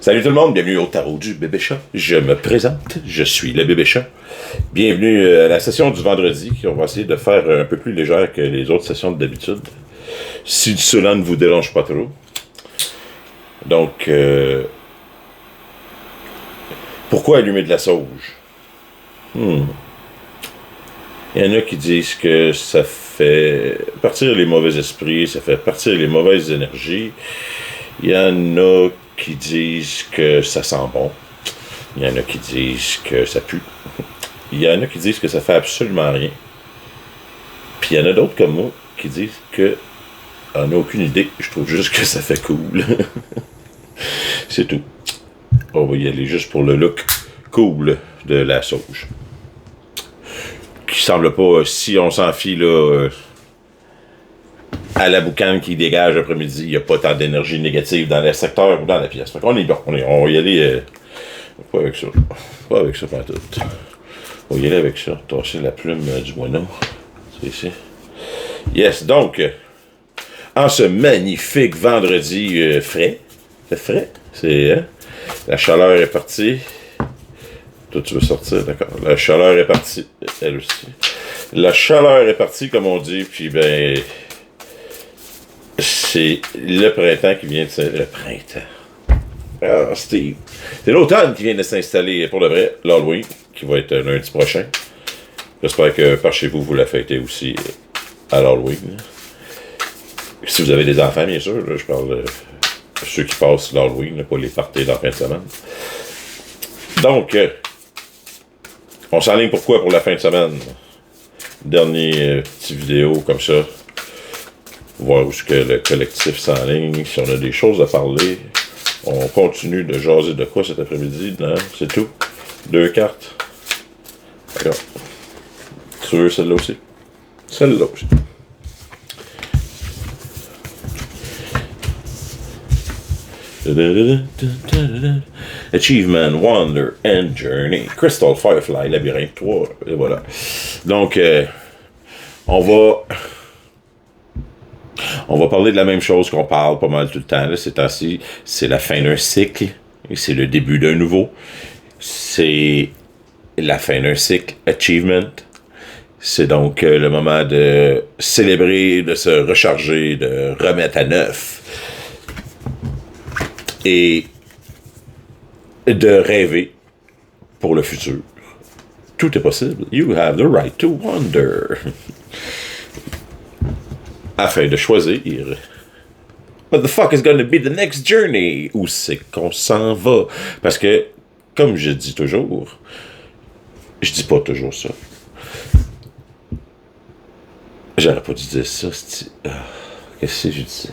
Salut tout le monde, bienvenue au Tarot du Bébé Chat. Je me présente, je suis le Bébé Chat. Bienvenue à la session du vendredi, qu'on va essayer de faire un peu plus légère que les autres sessions d'habitude. Si cela ne vous dérange pas trop. Donc, pourquoi allumer de la sauge? Il y en a qui disent que ça fait partir les mauvais esprits, ça fait partir les mauvaises énergies. Il y en a qui disent que ça sent bon. Il y en a qui disent que ça pue. Il y en a qui disent que ça fait absolument rien. Puis il y en a d'autres comme moi qui disent que on n'a aucune idée. Je trouve juste que ça fait cool. C'est tout. On va y aller juste pour le look cool de la sauge. Qui semble pas, si on s'en fie là, à la boucane qui dégage après-midi, il n'y a pas tant d'énergie négative dans le secteur ou dans la pièce. Fait qu'on est bon. On va y aller. Pas avec ça. Pas avec ça, pas tout. On va y aller avec ça. Tasser la plume du moineau. C'est ici. Yes, donc, en ce magnifique vendredi frais. C'est frais? C'est, hein? La chaleur est partie. Toi, tu veux sortir, d'accord. La chaleur est partie. Elle aussi. La chaleur est partie, comme on dit, puis ben. C'est le printemps qui vient de s'installer. Le printemps. Ah, Steve. C'est l'automne qui vient de s'installer pour de vrai. L'Halloween, qui va être lundi prochain. J'espère que par chez vous, vous la fêtez aussi à l'Halloween. Si vous avez des enfants, bien sûr. Là, je parle de ceux qui passent l'Halloween, pas les parties dans la fin de semaine. Donc, on s'enligne pourquoi pour la fin de semaine? Dernier petit vidéo comme ça. Voir où est-ce que le collectif s'enligne, si on a des choses à parler. On continue de jaser de quoi cet après-midi? Non, c'est tout. 2 cartes. D'accord. Tu veux celle-là aussi? Celle-là aussi. Achievement, Wonder and Journey. Crystal, Firefly, Labyrinthe 3. Et voilà. Donc, on va parler de la même chose qu'on parle pas mal tout le temps. Là, ces temps-ci, c'est la fin d'un cycle et c'est le début d'un nouveau. C'est la fin d'un cycle, achievement. C'est donc le moment de célébrer, de se recharger, de remettre à neuf et de rêver pour le futur. Tout est possible. You have the right to wonder. Afin de choisir what the fuck is gonna be the next journey? Où c'est qu'on s'en va? Parce que, comme je dis toujours, je dis pas toujours ça. J'aurais pas dû dire ça. Qu'est-ce que je dis?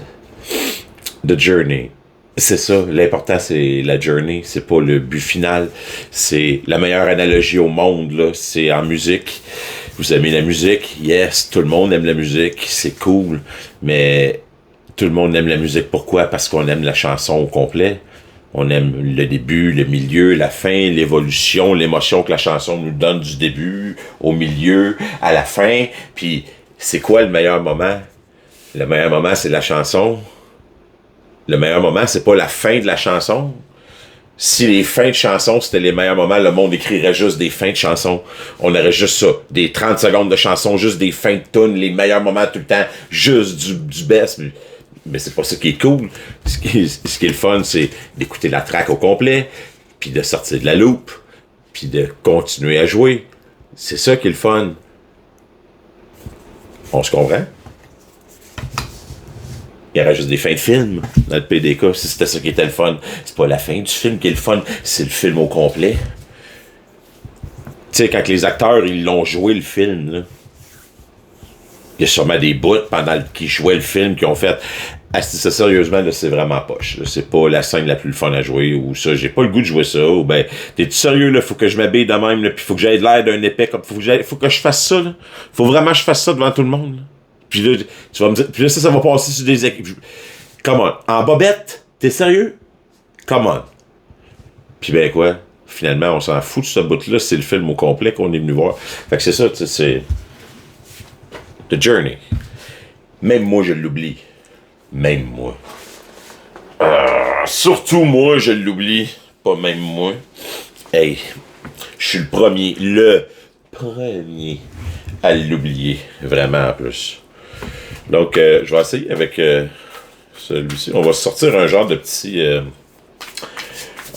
The journey. C'est ça, l'important c'est la journey, c'est pas le but final. C'est la meilleure analogie au monde, là, c'est en musique. Vous aimez la musique? Yes, tout le monde aime la musique, c'est cool. Mais tout le monde aime la musique, pourquoi? Parce qu'on aime la chanson au complet. On aime le début, le milieu, la fin, l'évolution, l'émotion que la chanson nous donne du début, au milieu, à la fin. Puis, c'est quoi le meilleur moment? Le meilleur moment, c'est la chanson. Le meilleur moment, c'est pas la fin de la chanson. Si les fins de chansons, c'était les meilleurs moments, le monde écrirait juste des fins de chansons. On aurait juste ça. Des 30 secondes de chansons, juste des fins de tunes, les meilleurs moments tout le temps, juste du best. Mais c'est pas ça qui est cool. Ce qui est le fun, c'est d'écouter la track au complet, puis de sortir de la loupe, puis de continuer à jouer. C'est ça qui est le fun. On se comprend? Il y aurait juste des fins de film dans le PDK, si c'était ça qui était le fun. C'est pas la fin du film qui est le fun, c'est le film au complet. Tu sais, quand les acteurs, ils l'ont joué le film, là, il y a sûrement des bouts pendant qu'ils jouaient le film qui ont fait « Ah, si ça, sérieusement, là, c'est vraiment poche. Là, c'est pas la scène la plus fun à jouer, ou ça, j'ai pas le goût de jouer ça, ou ben, t'es-tu sérieux, là, faut que je m'habille de même, là, pis faut que j'aie l'air d'un épais, comme faut que je fasse ça, là. Faut vraiment que je fasse ça devant tout le monde, là. Puis là, tu vas me dire, puis là, ça va passer sur des équipes. Come on. En bobette? T'es sérieux? Come on. Puis ben quoi? Finalement, on s'en fout de ce bout-là. C'est le film au complet qu'on est venu voir. Fait que c'est ça, tu sais, c'est The Journey. Même moi, je l'oublie. Même moi. surtout moi, je l'oublie. Pas même moi. Hey, je suis le premier à l'oublier. Vraiment, en plus. Donc, je vais essayer avec celui-ci. On va sortir un genre de petit...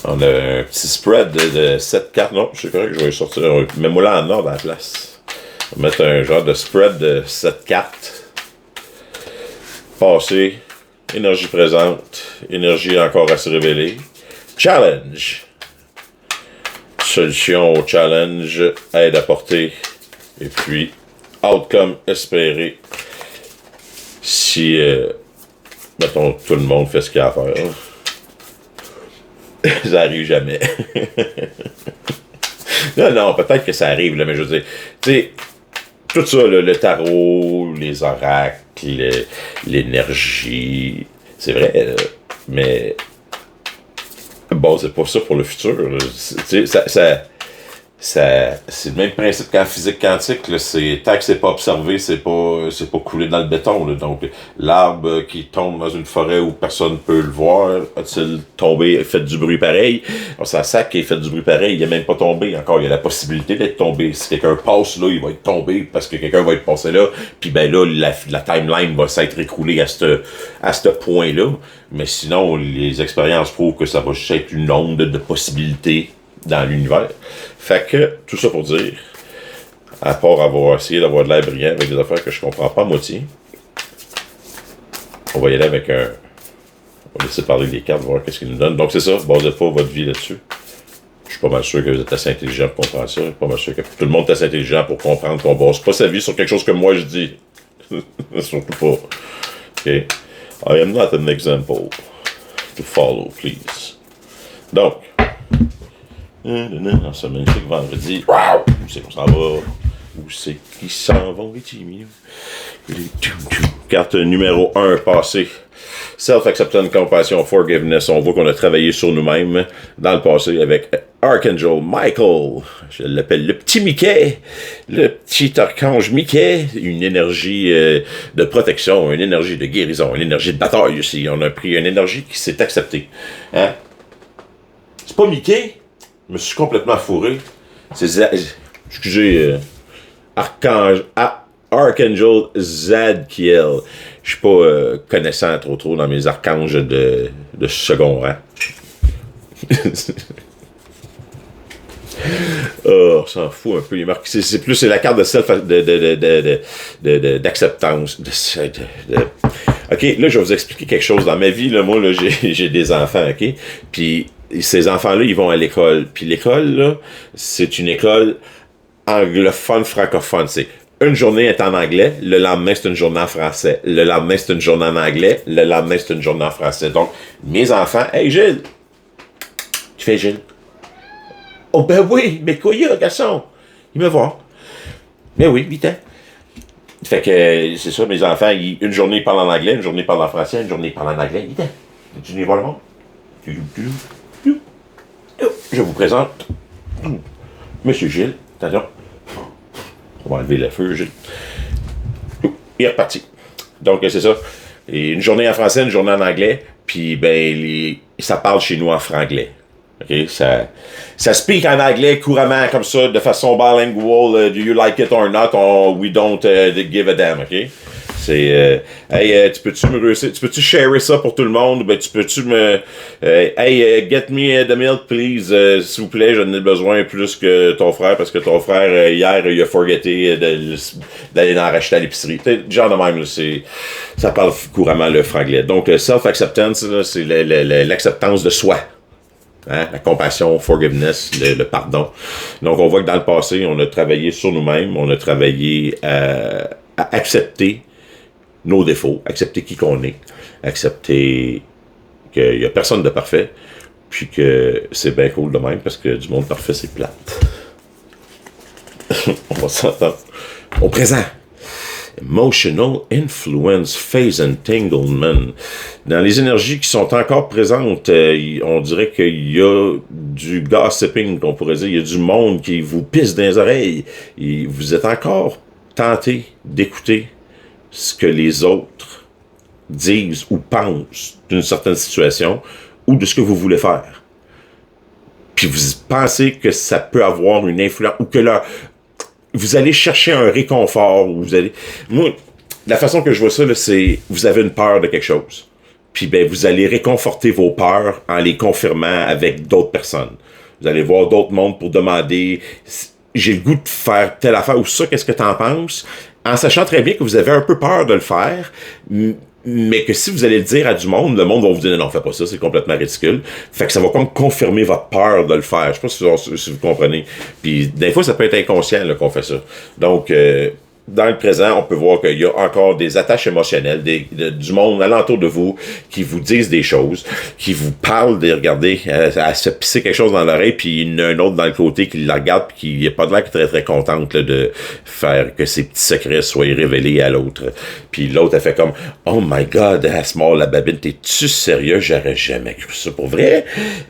on a un petit spread de 7 cartes. Non, c'est correct, je vais sortir. Mets-moi là en ordre à la place. On va mettre un genre de spread de 7 cartes. Passé. Énergie présente. Énergie encore à se révéler. Challenge. Solution au challenge. Aide apportée. Et puis, outcome espéré. Si, mettons, tout le monde fait ce qu'il y a à faire. Ça arrive jamais. non, peut-être que ça arrive, là, mais je veux dire, tu sais, tout ça, là, le tarot, les oracles, l'énergie, c'est vrai, là, mais bon, c'est pas ça pour le futur. Tu sais, c'est le même principe qu'en physique quantique. Là, tant que c'est pas observé, c'est pas coulé dans le béton. Là. Donc, l'arbre qui tombe dans une forêt où personne peut le voir, a-t-il tombé, fait du bruit pareil? On s'en sac qu'il fait du bruit pareil, il est même pas tombé encore. Il y a la possibilité d'être tombé. Si quelqu'un passe là, il va être tombé parce que quelqu'un va être passé là. Puis ben là, la timeline va s'être écroulée à ce point-là. Mais sinon, les expériences prouvent que ça va juste être une onde de possibilités dans l'univers. Fait que, tout ça pour dire, à part avoir essayé d'avoir de l'air brillant avec des affaires que je comprends pas à moitié, on va y aller avec un... On va laisser parler des cartes, voir qu'est-ce qu'ils nous donnent. Donc c'est ça, basez pas votre vie là-dessus. Je suis pas mal sûr que vous êtes assez intelligent pour comprendre ça. Je suis pas mal sûr que tout le monde est assez intelligent pour comprendre qu'on base pas sa vie sur quelque chose que moi je dis. Surtout pas. OK. I am not an example to follow, please. Donc, ce magnifique vendredi. Wow! Où c'est qu'on s'en va? Où c'est qu'ils s'en vont, les Jimmy? Carte numéro 1 passée. Self-acceptance, compassion, forgiveness. On voit qu'on a travaillé sur nous-mêmes dans le passé avec Archangel Michael. Je l'appelle le petit Mickey. Le petit archange Mickey. Une énergie de protection, une énergie de guérison, une énergie de bataille aussi. On a pris une énergie qui s'est acceptée. Hein? C'est pas Mickey? Je me suis complètement fourré. C'est Archangel Zadkiel. Je suis pas connaissant trop dans mes archanges de second rang. Oh, on s'en fout un peu. C'est la carte de self d'acceptance. OK, là, je vais vous expliquer quelque chose. Dans ma vie, là, moi, là, j'ai des enfants, OK? Puis ces enfants-là, ils vont à l'école. Puis l'école, là, c'est une école anglophone, francophone. C'est une journée est en anglais, le lendemain, c'est une journée en français. Le lendemain, c'est une journée en anglais, le lendemain, c'est une journée en français. Donc, mes enfants, hey Gilles, tu fais Gilles? Oh ben oui, mais quoi, garçon? Il me voit. Mais oui, 8 ans. Fait que, c'est ça, mes enfants, une journée ils parlent en anglais, une journée ils parlent en français, une journée ils parlent en anglais, 8 ans. Tu venez voir le monde? Je vous présente Monsieur Gilles. Attention. On va enlever le feu, Gilles. Il est reparti. Donc, c'est ça. Et une journée en français, une journée en anglais. Puis, ben, ça parle chez nous en franglais. OK? Ça speak en anglais couramment, comme ça, de façon bilingual. Do you like it or not? We don't give a damn. OK? C'est, hey, tu peux-tu me réussir? Tu peux-tu share ça pour tout le monde? Ben, tu peux-tu me, hey, get me the milk, please, s'il vous plaît, j'en ai besoin plus que ton frère, parce que ton frère, hier, il a forgetté d'aller en racheter à l'épicerie. Genre de même, là, ça parle couramment le franglais. Donc, self-acceptance, là, c'est l'acceptance de soi. Hein? La compassion, forgiveness, le pardon. Donc, on voit que dans le passé, on a travaillé sur nous-mêmes, on a travaillé à accepter nos défauts, accepter qui qu'on est, accepter qu'il n'y a personne de parfait, puis que c'est bien cool de même, parce que du monde parfait, c'est plate. On va s'entendre. Au présent, emotional influence, phase entanglement. Dans les énergies qui sont encore présentes, on dirait qu'il y a du gossiping, qu'on pourrait dire, il y a du monde qui vous pisse dans les oreilles. Et vous êtes encore tenté d'écouter ce que les autres disent ou pensent d'une certaine situation, ou de ce que vous voulez faire. Puis vous pensez que ça peut avoir une influence, ou que là, vous allez chercher un réconfort, ou vous allez... Moi, la façon que je vois ça, là, c'est, vous avez une peur de quelque chose. Puis ben, vous allez réconforter vos peurs en les confirmant avec d'autres personnes. Vous allez voir d'autres mondes pour demander, j'ai le goût de faire telle affaire, ou ça, qu'est-ce que t'en penses? En sachant très bien que vous avez un peu peur de le faire, mais que si vous allez le dire à du monde, le monde va vous dire non, fais pas ça, c'est complètement ridicule. Fait que ça va comme confirmer votre peur de le faire. Je sais pas si vous comprenez. Puis des fois, ça peut être inconscient là, qu'on fait ça. Donc, dans le présent, on peut voir qu'il y a encore des attaches émotionnelles du monde alentour de vous qui vous disent des choses, qui vous parlent de regarder, à se pisser quelque chose dans l'oreille, puis il y en a un autre dans le côté qui la regarde, puis qui n'est pas de l'air très très contente là, de faire que ses petits secrets soient révélés à l'autre. Puis l'autre, elle fait comme « Oh my God, Asmore, la babine, t'es-tu sérieux? J'aurais jamais cru ça pour vrai. »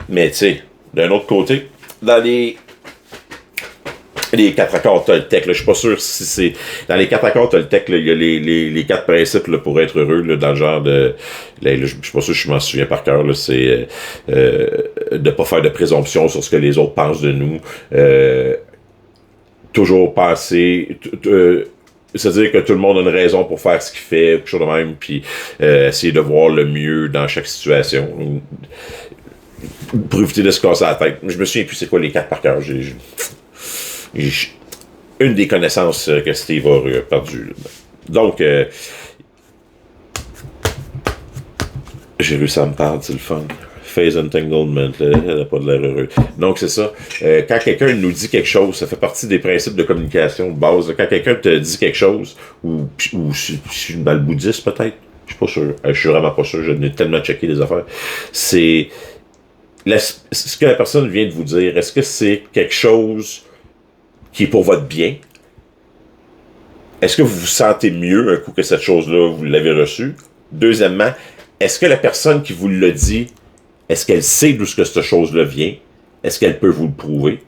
Mais tu sais, d'un autre côté, dans les 4 accords Toltec, là, je suis pas sûr si c'est... Dans les 4 accords Toltec, il y a les 4 principes là, pour être heureux, là, dans le genre de... Là, je suis pas sûr que je m'en souviens par cœur, là, c'est de pas faire de présomption sur ce que les autres pensent de nous. Toujours penser... c'est-à-dire que tout le monde a une raison pour faire ce qu'il fait, quelque chose de même, puis essayer de voir le mieux dans chaque situation. Pour éviter de se casser la tête. Je me souviens plus c'est quoi les 4 par cœur. Une des connaissances que Steve a perdu. Donc, j'ai réussi à me perdre, c'est le fun. Phase entanglement, elle n'a pas de l'air heureux. Donc, c'est ça. Quand quelqu'un nous dit quelque chose, ça fait partie des principes de communication de base. Quand quelqu'un te dit quelque chose, ou je suis dans le bouddhisme peut-être, je suis pas sûr. Je suis vraiment pas sûr, je n'ai tellement checké les affaires. C'est ce que la personne vient de vous dire. Est-ce que c'est quelque chose qui est pour votre bien? Est-ce que vous vous sentez mieux un coup que cette chose-là, vous l'avez reçue? Deuxièmement, est-ce que la personne qui vous l'a dit, est-ce qu'elle sait d'où ce que cette chose-là vient? Est-ce qu'elle peut vous le prouver?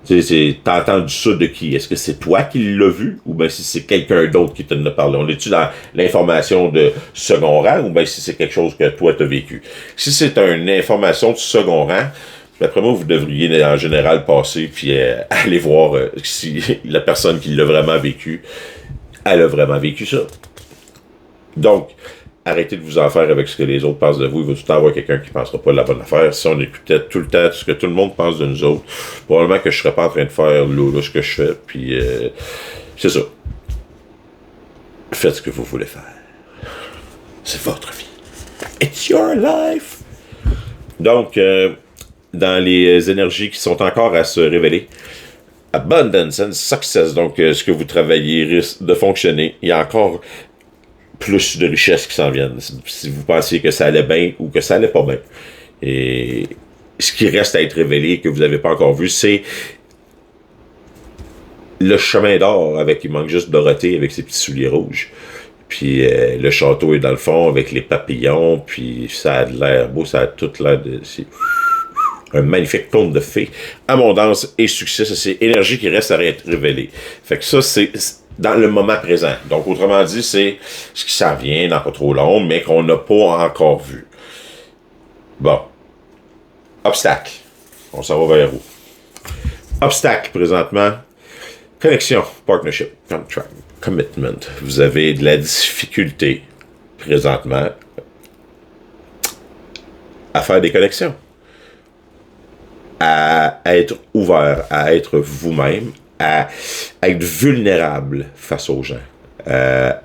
T'as entendu ça de qui? Est-ce que c'est toi qui l'as vu? Ou bien si c'est quelqu'un d'autre qui te l'a parlé? On est-tu dans l'information de second rang? Ou bien si c'est quelque chose que toi t'as vécu? Si c'est une information de second rang, d'après moi, vous devriez en général passer puis aller voir si la personne qui l'a vraiment vécu, elle a vraiment vécu ça. Donc, arrêtez de vous en faire avec ce que les autres pensent de vous. Il va tout le temps avoir quelqu'un qui ne pensera pas de la bonne affaire. Si on écoutait tout le temps ce que tout le monde pense de nous autres, probablement que je serais pas en train de faire là ce que je fais. Puis, c'est ça. Faites ce que vous voulez faire. C'est votre vie. It's your life. Donc, dans les énergies qui sont encore à se révéler, abundance and success, donc ce que vous travaillez risque de fonctionner. Il y a encore plus de richesses qui s'en viennent. Si vous pensiez que ça allait bien ou que ça allait pas bien. Et ce qui reste à être révélé, que vous n'avez pas encore vu, c'est le chemin d'or il manque juste Dorothée avec ses petits souliers rouges. Puis le château est dans le fond avec les papillons, puis ça a l'air beau, ça a tout l'air de... C'est un magnifique conte de fées. Abondance et succès, c'est énergie qui reste à être révélée. Fait que ça, c'est dans le moment présent. Donc, autrement dit, c'est ce qui s'en vient dans pas trop long, mais qu'on n'a pas encore vu. Bon. Obstacle. On s'en va vers où? Obstacle, présentement. Connexion, partnership, contract, commitment. Vous avez de la difficulté, présentement, à faire des connexions. À être ouvert, à être vous-même, à être vulnérable face aux gens, à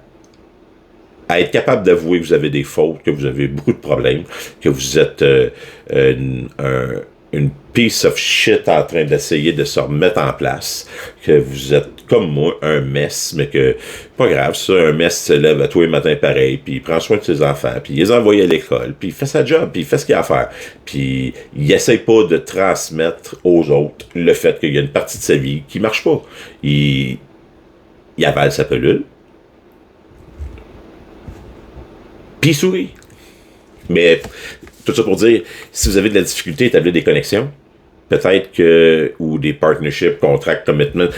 être capable d'avouer que vous avez des fautes, que vous avez beaucoup de problèmes, que vous êtes une piece of shit en train d'essayer de se remettre en place, que vous êtes comme moi, un mess, mais que, pas grave, ça, un mess se lève à tous les matins pareil, puis il prend soin de ses enfants, puis il les envoie à l'école, puis il fait sa job, puis il fait ce qu'il a à faire, puis il essaie pas de transmettre aux autres le fait qu'il y a une partie de sa vie qui marche pas. Il avale sa pelule, puis il sourit. Mais tout ça pour dire, si vous avez de la difficulté à établir des connexions, peut-être que, ou des partnerships, contract commitment,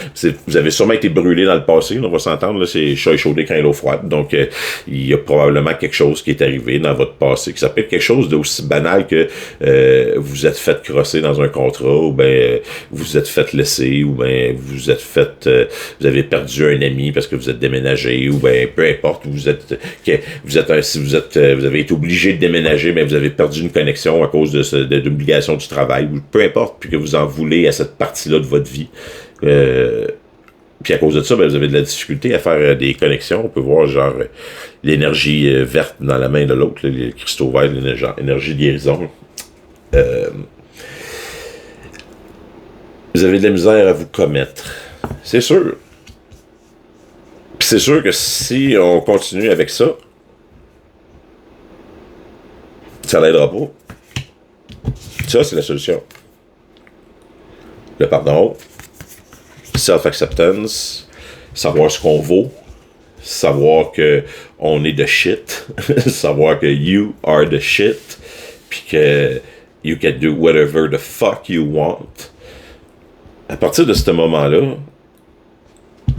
vous avez sûrement été brûlé dans le passé, on va s'entendre, là, c'est chat échaudé quand l'eau froide, donc il y a probablement quelque chose qui est arrivé dans votre passé, que ça peut être quelque chose d'aussi banal que vous êtes fait crosser dans un contrat, ou ben vous êtes fait laisser, ou ben vous êtes fait, vous avez perdu un ami parce que vous êtes déménagé, ou ben peu importe, vous avez été obligé de déménager, mais vous avez perdu une connexion à cause de l'obligation du travail, ou peu importe, puis que vous en voulez à cette partie-là de votre vie. Puis à cause de ça, ben, vous avez de la difficulté à faire des connexions. On peut voir genre l'énergie verte dans la main de l'autre, les cristaux verts, l'énergie de guérison. Vous avez de la misère à vous commettre. C'est sûr. Puis c'est sûr que si on continue avec ça, ça l'aidera pas. Ça, c'est la solution. Le pardon, self-acceptance, savoir ce qu'on vaut, savoir que on est de shit, savoir que you are the shit, puis que you can do whatever the fuck you want. À partir de ce moment-là,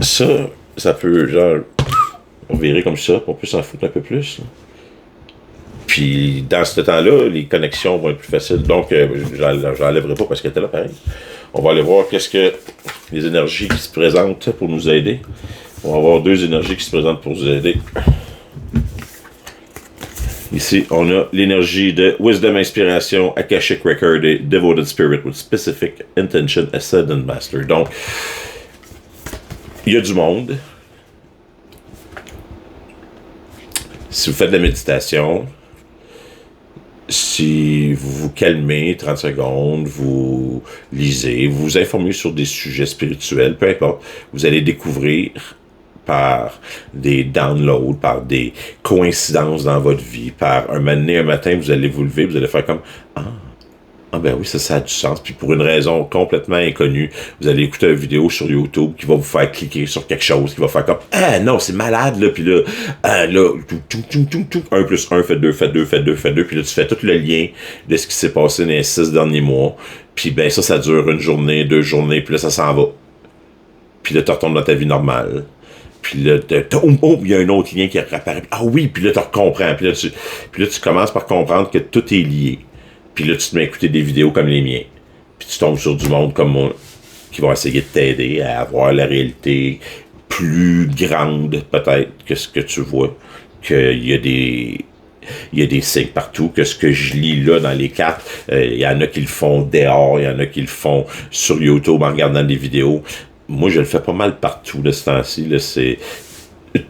ça peut, genre, on verrait comme ça, on peut s'en foutre un peu plus. Là. Puis, dans ce temps-là, les connexions vont être plus faciles. Donc, j'enlèverai pas parce qu'elle était là, pareil. On va aller voir qu'est-ce que les énergies qui se présentent pour nous aider. On va avoir 2 énergies qui se présentent pour nous aider. Ici, on a l'énergie de Wisdom, Inspiration, Akashic Record et Devoted Spirit with Specific Intention, Ascendant Master. Donc, il y a du monde. Si vous faites de la méditation, si vous vous calmez 30 secondes, vous lisez, vous vous informez sur des sujets spirituels, peu importe, vous allez découvrir par des downloads, par des coïncidences dans votre vie, par un matin, vous allez vous lever, vous allez faire comme « Ah ben oui, ça a du sens. » Puis pour une raison complètement inconnue, vous allez écouter une vidéo sur YouTube qui va vous faire cliquer sur quelque chose, qui va faire comme « Ah non, c'est malade, là. » Puis là, tout, 1 plus 1 fait 2, fait 2, fait 2, fait 2. Puis là, tu fais tout le lien de ce qui s'est passé dans les 6 derniers mois. Puis ben ça dure 1 journée, 2 journées, puis là, ça s'en va. Puis là, tu retournes dans ta vie normale. Puis là, il y a un autre lien qui apparaît. Ah oui, puis là, tu comprends. Puis là, tu commences par comprendre que tout est lié. Puis là, tu te mets à écouter des vidéos comme les miens. Puis tu tombes sur du monde comme moi qui vont essayer de t'aider à avoir la réalité plus grande, peut-être, que ce que tu vois. Qu'il y a des signes partout, que ce que je lis là dans les cartes, il y en a qui le font dehors, il y en a qui le font sur YouTube en regardant des vidéos. Moi, je le fais pas mal partout de ce temps-ci. Là,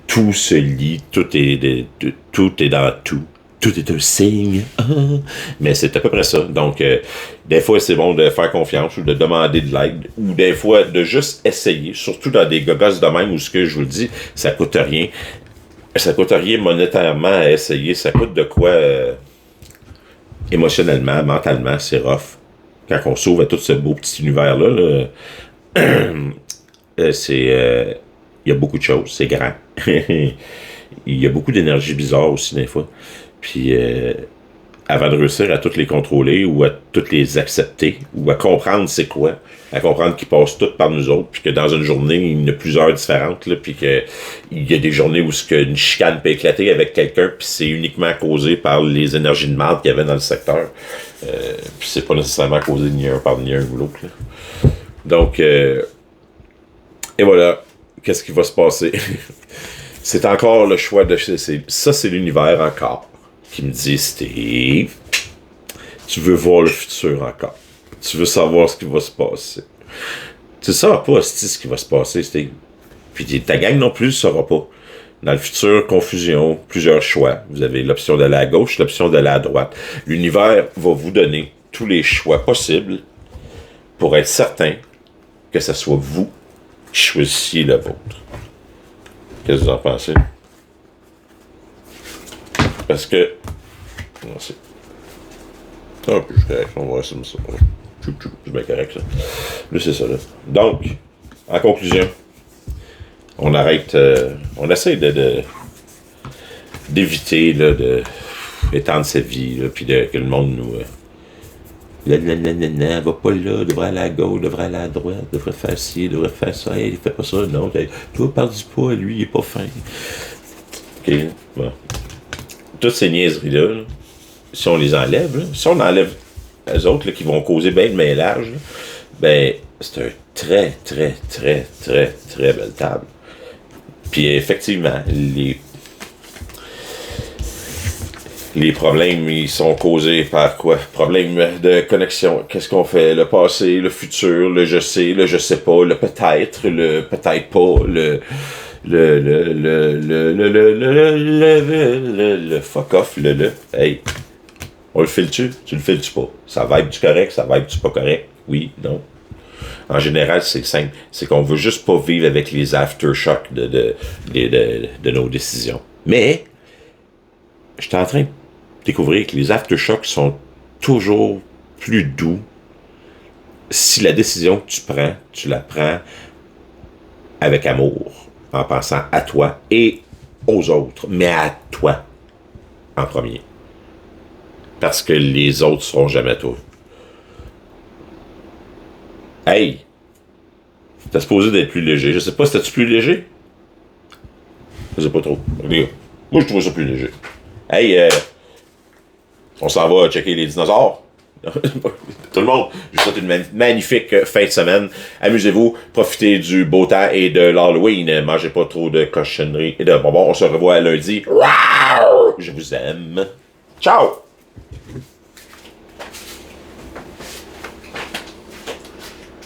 tout se lit, tout est dans tout. Tout est un signe. Mais c'est à peu près ça. Donc, des fois, c'est bon de faire confiance ou de demander de l'aide. Ou des fois, de juste essayer. Surtout dans des gogosses de même où ce que je vous le dis, ça coûte rien. Ça coûte rien monétairement à essayer. Ça coûte de quoi émotionnellement, mentalement, c'est rough. Quand on s'ouvre à tout ce beau petit univers-là, il y a beaucoup de choses. C'est grand. Il y a beaucoup d'énergie bizarre aussi, des fois. Puis, avant de réussir à toutes les contrôler ou à toutes les accepter ou à comprendre c'est quoi, à comprendre qu'ils passent toutes par nous autres, puis que dans une journée, il y en a plusieurs différentes, là, puis qu'il y a des journées où une chicane peut éclater avec quelqu'un, puis c'est uniquement causé par les énergies de marde qu'il y avait dans le secteur. Puis c'est pas nécessairement causé ni un par ni un ou l'autre. Là. Donc, et voilà, qu'est-ce qui va se passer? C'est encore le choix de... Ça, c'est l'univers encore. Qui me dit, Steve, tu veux voir le futur encore. Tu veux savoir ce qui va se passer. Tu ne sauras pas, ce qui va se passer, Steve. Puis ta gang non plus ne saura pas. Dans le futur, confusion, plusieurs choix. Vous avez l'option d'aller à gauche, l'option d'aller à droite. L'univers va vous donner tous les choix possibles pour être certain que ce soit vous qui choisissiez le vôtre. Qu'est-ce que vous en pensez? Parce que... Non, c'est... Ah, puis je suis correct, on va voir ça. Je suis bien correct, ça. Là, c'est ça, là. Donc, en conclusion, on arrête... on essaie d'éviter, là, de étendre sa vie, là, puis que le monde Va pas là, devrait aller à gauche, devrait aller à droite, devrait faire ci, devrait faire ça, il fait pas ça, non, toi, parle-y pas, lui, il est pas fin. Ok, bon. Toutes ces niaiseries-là, là, si on les enlève, là, si on enlève les autres là, qui vont causer bien le ménage, là, ben, c'est un très, très, très, très, très belle table. Puis effectivement, les problèmes, ils sont causés par quoi? Problèmes de connexion. Qu'est-ce qu'on fait? Le passé, le futur, le je sais, le je sais pas, le peut-être, le peut-être pas, le fuck off, hey, on le file-tu? Tu le files-tu pas? Ça vibe-tu correct? Ça vibe-tu pas correct? Oui, non. En général, c'est simple. C'est qu'on veut juste pas vivre avec les aftershocks de nos décisions. Mais, je suis en train de découvrir que les aftershocks sont toujours plus doux si la décision que tu la prends avec amour, en pensant à toi et aux autres, mais à toi en premier. Parce que les autres seront jamais toi. Hey, t'es supposé d'être plus léger. Je sais pas, c'était-tu plus léger? Je sais pas trop. Moi, je trouve ça plus léger. Hey, on s'en va checker les dinosaures. Tout le monde, je vous souhaite une magnifique fin de semaine. Amusez-vous, profitez du beau temps et de l'Halloween. Mangez pas trop de cochonneries et de bonbons. On se revoit lundi. Je vous aime. Ciao!